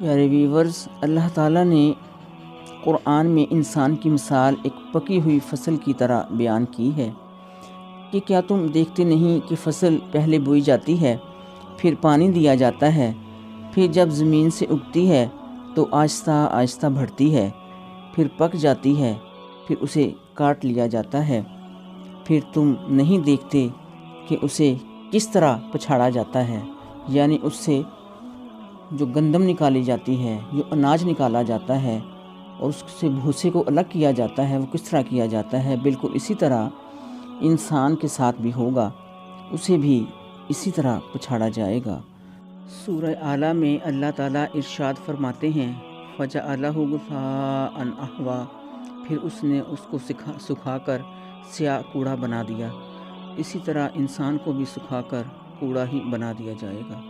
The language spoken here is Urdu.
پیارے ویورز، اللہ تعالیٰ نے قرآن میں انسان کی مثال ایک پکی ہوئی فصل کی طرح بیان کی ہے کہ کیا تم دیکھتے نہیں کہ فصل پہلے بوئی جاتی ہے، پھر پانی دیا جاتا ہے، پھر جب زمین سے اگتی ہے تو آہستہ آہستہ بڑھتی ہے، پھر پک جاتی ہے، پھر اسے کاٹ لیا جاتا ہے، پھر تم نہیں دیکھتے کہ اسے کس طرح پچھاڑا جاتا ہے، یعنی اس سے جو گندم نکالی جاتی ہے، جو اناج نکالا جاتا ہے اور اس سے بھوسے کو الگ کیا جاتا ہے، وہ کس طرح کیا جاتا ہے، بالکل اسی طرح انسان کے ساتھ بھی ہوگا، اسے بھی اسی طرح پچھاڑا جائے گا۔ سورہ اعلیٰ میں اللہ تعالیٰ ارشاد فرماتے ہیں فَجَعَلَهُ غُثَاءً أَحْوَىٰ، پھر اس نے اس کو سکھا کر سیاہ کوڑا بنا دیا۔ اسی طرح انسان کو بھی سکھا کر کوڑا ہی بنا دیا جائے گا۔